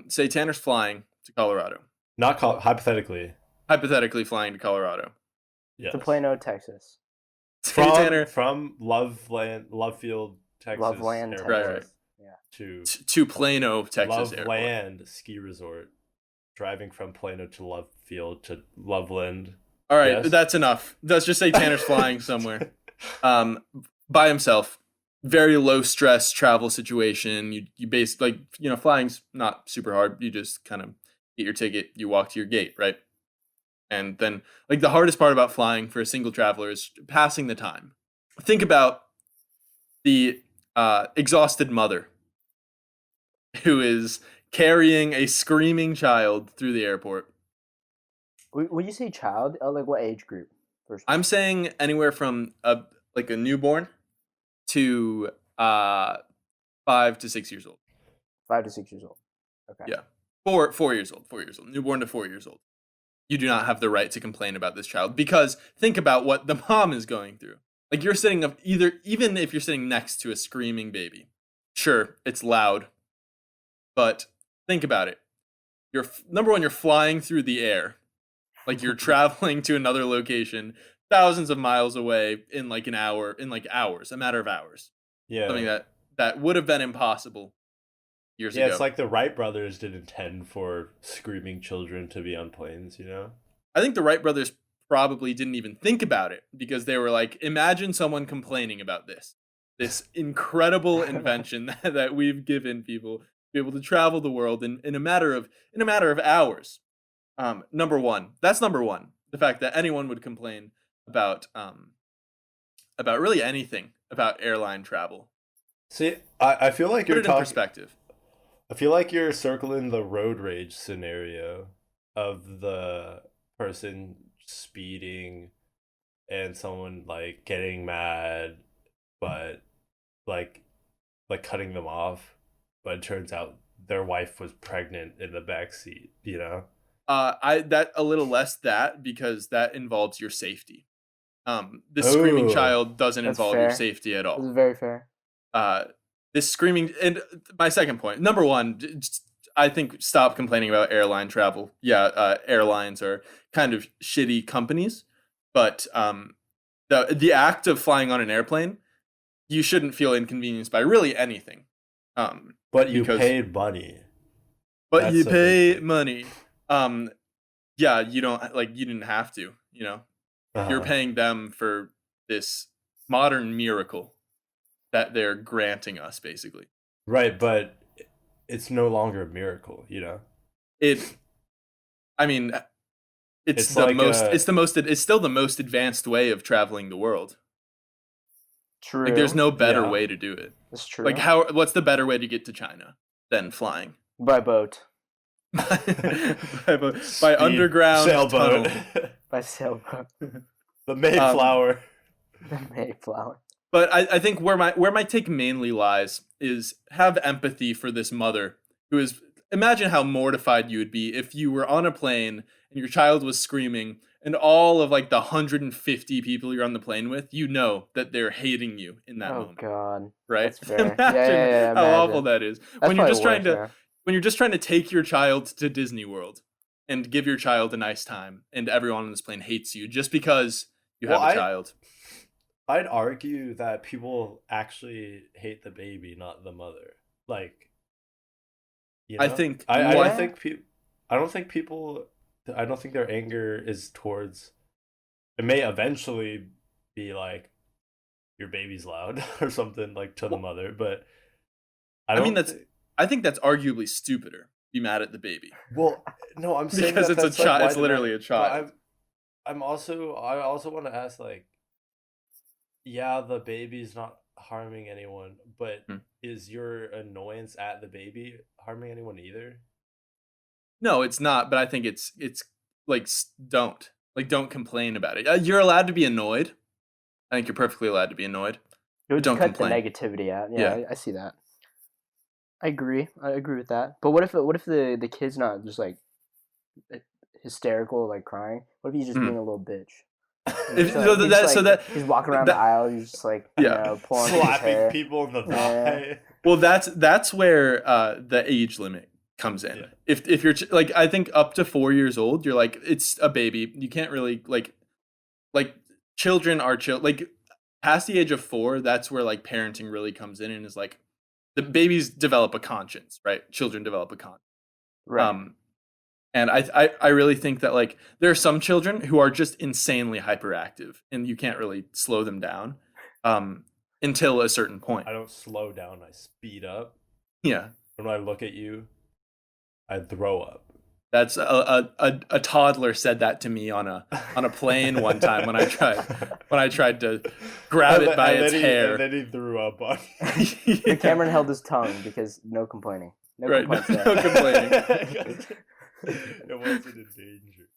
say Tanner's flying to Colorado. Not hypothetically. Hypothetically flying to Colorado. Yes. To Plano, Texas. Say From, Tanner from Lovefield, Texas. Loveland, airport Right, right. Texas. Yeah. To to Plano, Texas airport. Loveland ski resort. Driving from Plano to Lovefield to Loveland. All right, Yes. that's enough. Let's just say Tanner's flying somewhere, by himself. Very low stress travel situation. You basically flying's not super hard. You just kind of get your ticket. You walk to your gate, right? And then like the hardest part about flying for a single traveler is passing the time. Think about the exhausted mother who is carrying a screaming child through the airport. When you say child, like what age group? First. I'm saying anywhere from a newborn to 5 to 6 years old. 5 to 6 years old. Okay. Yeah. 4 years old. 4 years old. Newborn to 4 years old. You do not have the right to complain about this child because think about what the mom is going through. Like you're sitting up even if you're sitting next to a screaming baby. Sure, it's loud. But think about it. Number one, you're flying through the air. Like you're traveling to another location thousands of miles away in like an hour, in like hours, a matter of hours. Yeah. Something that would have been impossible years Yeah, ago. it's like the Wright brothers didn't intend for screaming children to be on planes, I think the Wright brothers probably didn't even think about it because they were like, imagine someone complaining about this incredible invention that we've given people to be able to travel the world in a matter of hours. Number one, the fact that anyone would complain about really anything about airline travel. See, I feel like Put you're it in perspective. I feel like you're circling the road rage scenario of the person speeding and someone like getting mad, but like cutting them off, but it turns out their wife was pregnant in the back seat, That a little less that because that involves your safety. This screaming Ooh. child doesn't That's involve your fair. safety at This is all. very fair. This screaming, and my second point, number one, I think stop complaining about airline travel. Yeah, airlines are kind of shitty companies, but the act of flying on an airplane, you shouldn't feel inconvenienced by really anything. But you Because- paid money. But That's you a big pay thing. money. Yeah, you don't you didn't have to. You're Uh-huh. paying them for this modern miracle that they're granting us, basically. Right, but it's no longer a miracle, It's It's the like most a- it's still the most advanced way of traveling the world. True. Like there's no better Yeah. way to do it. That's true. Like what's the better way to get to China than flying? By boat. by Speed underground sailboat. tunnel. By sailboat. The Mayflower. The Mayflower. But I think where my take mainly lies is have empathy for this mother who is imagine how mortified you would be if you were on a plane and your child was screaming and all of like the 150 people you're on the plane with, you know that they're hating you in that Oh moment, God. right? That's fair. Imagine Yeah, how awful imagine. that is That's when you're probably just trying worse, to yeah. when you're just trying to take your child to Disney World and give your child a nice time, and everyone on this plane hates you just because you have Well, a child. I'd argue that people actually hate the baby, not the mother. Like, you know? I think I Yeah. don't think people. I don't think people. I don't think their anger is towards. It may eventually be like, your baby's loud or something like to the Well, mother, but I don't mean that's thi- I think that's arguably stupider. Be mad at the baby. well, no, I'm saying Because that it's a that's like child. why It's the literally a but child. I also want to ask, like, yeah, the baby's not harming anyone, but Hmm. is your annoyance at the baby harming anyone either? No, it's not. But I think it's like don't complain about it. You're allowed to be annoyed. I think you're perfectly allowed to be annoyed. It would Don't cut complain. the negativity out. Yeah. Yeah, I see that. I agree with that. But what if the kid's not just like hysterical, like crying? What if he's just Mhm. being a little bitch? If, So so he's that like, so that he's walking around that- the aisle. He's just like Yeah. pulling his Slapping hair. people in the Yeah. thigh. well that's where the age limit comes in. Yeah. If you're like, I think up to 4 years old, you're like, it's a baby. You can't really like children are like past the age of 4. That's where like parenting really comes in and is like the babies develop a conscience, right? Children develop a conscience. Right. And I really think that like there are some children who are just insanely hyperactive and you can't really slow them down until a certain point. I don't slow down, I speed up. Yeah. When I look at you, I throw up. That's a toddler said that to me on a plane one time when I tried to grab it by its hair. And then he threw up on Yeah. Cameron held his tongue because no complaining. No Right, complaints there. no complaining. It wasn't in danger.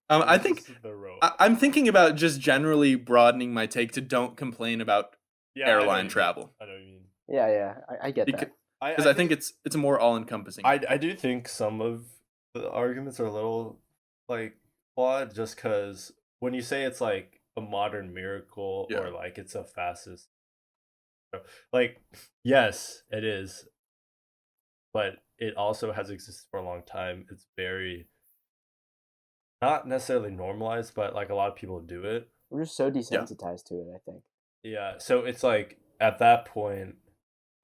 I It think was just the rope. I'm thinking about just generally broadening my take to don't complain about Yeah, I know what you airline mean. travel. I know what you mean. Yeah, I get that. Because I think it's a more all-encompassing. I do think some of the arguments are a little like flawed, just because when you say it's like a modern miracle Yeah. or like it's a fastest, like, yes, it is, but it also has existed for a long time. It's very not necessarily normalized, but like a lot of people do it. We're just so desensitized to it, I think. Yeah, so it's like at that point,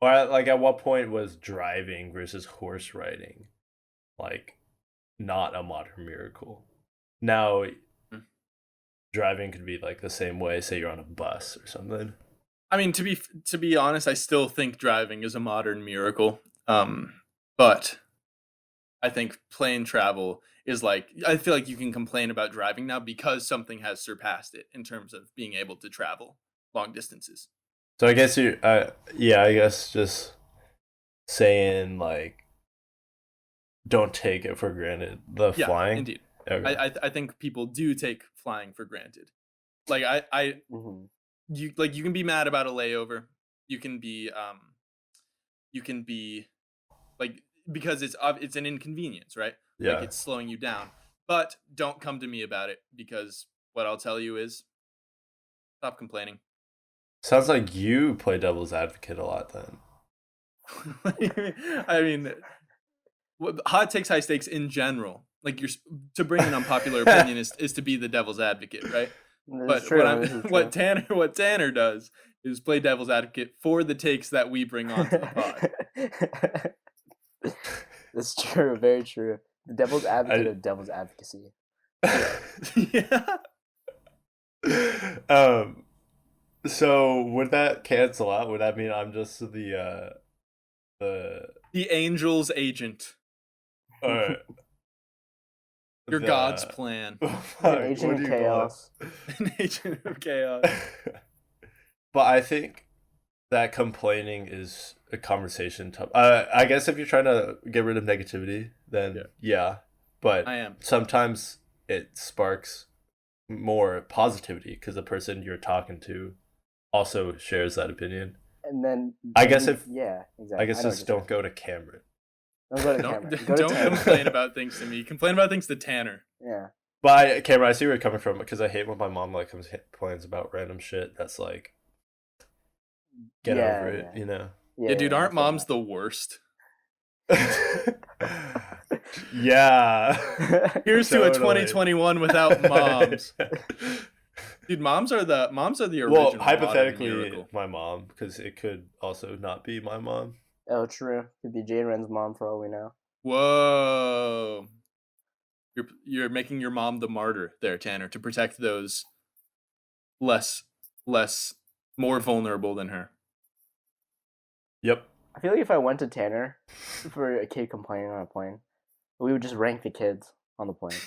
or like at what point was driving versus horse riding like not a modern miracle? Now, driving could be like the same way. Say you're on a bus or something. I mean, to be honest, I still think driving is a modern miracle. But I think plane travel is like, I feel like you can complain about driving now because something has surpassed it in terms of being able to travel long distances. So I guess you, yeah, I guess just saying like, don't take it for granted. The Yeah, flying, indeed. Okay. I think people do take flying for granted. Like Hmm. you can be mad about a layover. You can be like, because it's an inconvenience, right? Yeah. Like it's slowing you down. But don't come to me about it, because what I'll tell you is stop complaining. Sounds like you play devil's advocate a lot then. I mean, hot takes, high stakes in general. Like to bring an unpopular opinion is to be the devil's advocate, right? This is But true. This is what true. Tanner does is play devil's advocate for the takes that we bring onto the pod. That's true. Very true. The devil's advocate of devil's advocacy. Yeah. So would that cancel out? Would that mean I'm just the The angel's agent. uh Your the- God's plan. Fuck, Agent what of do you call it? chaos. An agent of chaos. But I think that complaining is a conversation topic. I guess if you're trying to get rid of negativity, then yeah. But I am. sometimes it sparks more positivity because the person you're talking to also shares that opinion. And then I guess if- yeah, exactly. I guess know just what you're don't go to Cameron. saying. Don't go to Don't, Cameron. Go to don't Tanner. complain about things to me. Complain about things to Tanner. Yeah. But Cameron, I see where you're coming from because I hate when my mom like complains about random shit. That's like, get over it, you know. Yeah, dude, I aren't feel moms the worst? Yeah. Here's to a Totally. 2021 without moms. Dude, moms are the original. Well, modern hypothetically, miracle. my mom, because it could also not be my mom. Oh, true. Could be Jay Ren's mom for all we know. Whoa. You're making your mom the martyr there, Tanner, to protect those more vulnerable than her. Yep. I feel like if I went to Tanner for a kid complaining on a plane, we would just rank the kids on the plane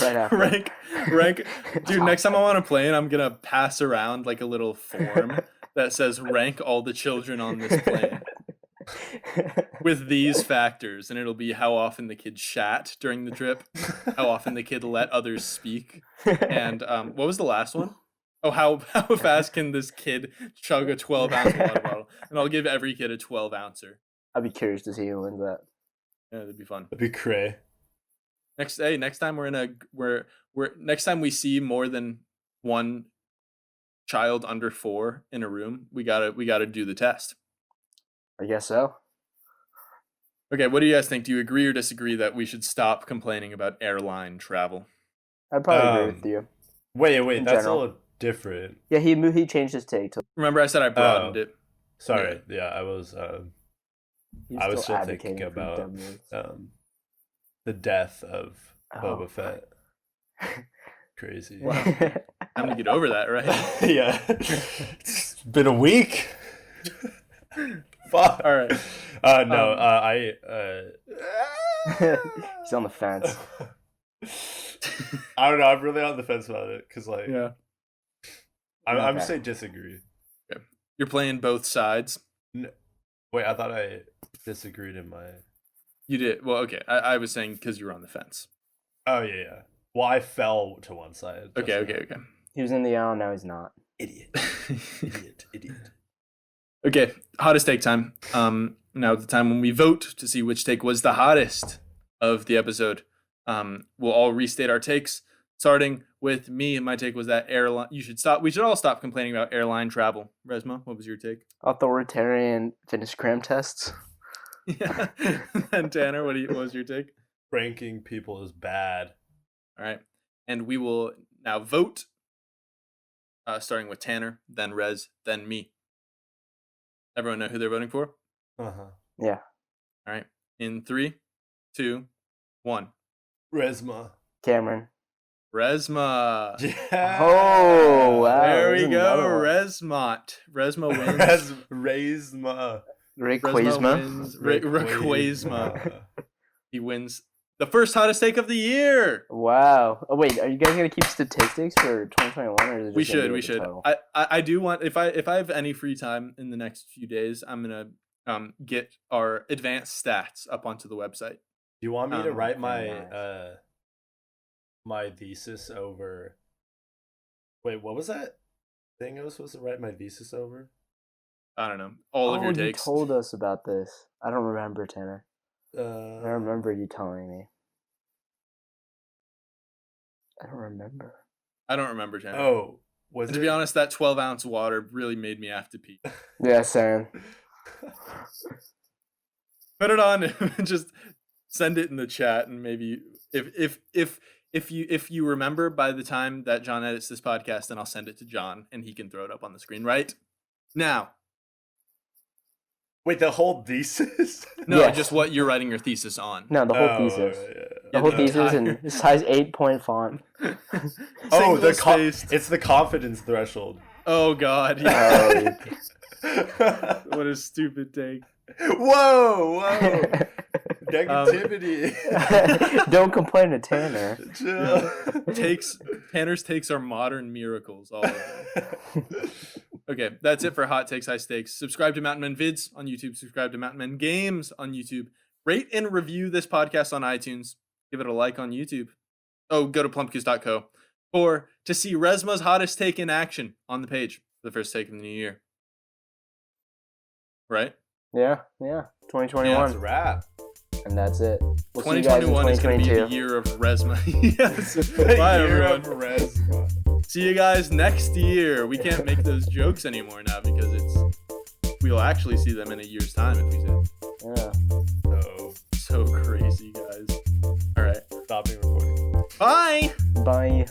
right after. rank. Dude, next time I'm on a plane, I'm gonna pass around like a little form that says rank all the children on this plane with these factors, and it'll be how often the kid shat during the trip, how often the kid let others speak, and what was the last one? Oh, how fast can this kid chug a 12-ounce water bottle? And I'll give every kid a 12-ouncer. I'd be curious to see who wins that. Yeah, that'd be fun. That'd be cray. Next time next time we see more than one child under 4 in a room, we gotta do the test. I guess so. Okay, what do you guys think? Do you agree or disagree that we should stop complaining about airline travel? I'd probably agree with you. Wait, In that's general. a little different. Yeah, he changed his take to. Remember, I said I broadened it. Sorry, yeah, I was He's still advocating thinking for about dumb the death of Boba Oh. Fett. Crazy. moves. Time to get over that, right? Yeah. It's been a week. Fuck. All right. No, He's on the fence. I don't know. I'm really on the fence about it because, like, Yeah. I'm Okay. saying disagree. You're playing both sides. Wait, I thought I disagreed in my. You did. Well, okay. I was saying because you were on the fence. Oh yeah. Well, I fell to one side. just Okay. now. He was in the aisle, now he's not. Idiot. Idiot. Okay, hottest take time. Now the time when we vote to see which take was the hottest of the episode. We'll all restate our takes, starting with me. My take was that airline. We should all stop complaining about airline travel. Resma, what was your take? Authoritarian fitness cram tests. Yeah. And Tanner, what was your take? Ranking people is bad. All right, and we will now vote. Starting with Tanner, then Rez, then me. Everyone know who they're voting for? Yeah. All right. In 3, 2, 1. Resma. Cameron. Resma. Yeah. Oh, wow. There we there's go. another one. Resmont. Resma wins. Resma. Rick Resma Quaisma. wins. Rick Quaisma. He wins the first hottest take of the year. Wow. Oh wait, are you guys gonna keep statistics for 2021, or is it just We gonna be should. like the total? I do want if I have any free time in the next few days, I'm gonna get our advanced stats up onto the website. Do you want me to write my nice. my thesis over? Wait, what was that thing I was supposed to write my thesis over? I don't know. All of your you takes. told us about this. I don't remember, Tanner. I Uh, remember you telling me. I don't remember. I don't remember, Tanner. oh, was And it? to be honest, that 12-ounce water really made me have to pee. Yeah, Sam. Put it on and just send it in the chat, and maybe if you remember by the time that John edits this podcast, then I'll send it to John and he can throw it up on the screen right now. Wait, the whole thesis? No, Yes. just what you're writing your thesis on. No, the whole Oh, thesis. yeah. The whole the thesis in entire- size 8-point font. Oh, Single-spaced. it's the confidence threshold. Oh God! Oh, Yeah. Whoa, What a stupid take. whoa. Negativity. Don't complain to Tanner. Chill. Tanner's takes are modern miracles. All of them. Okay, that's it for Hot Takes, High Stakes. Subscribe to Mountain Men Vids on YouTube. Subscribe to Mountain Men Games on YouTube. Rate and review this podcast on iTunes. Give it a like on YouTube. Oh, go to plumpkiss.co or to see Resma's hottest take in action on the page for the first take of the new year. Right? Yeah. 2021. That's a wrap. And that's it. We'll see you guys in 2021 is going to be 2022. the year of Resma. Yes. Bye, everyone. See you guys next year. We can't make those jokes anymore now because we'll actually see them in a year's time if we do. Yeah. So crazy, guys. All right. Stopping recording. Bye. Bye.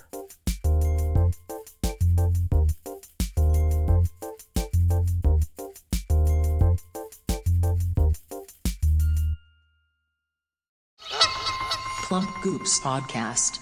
Plump Goops Podcast.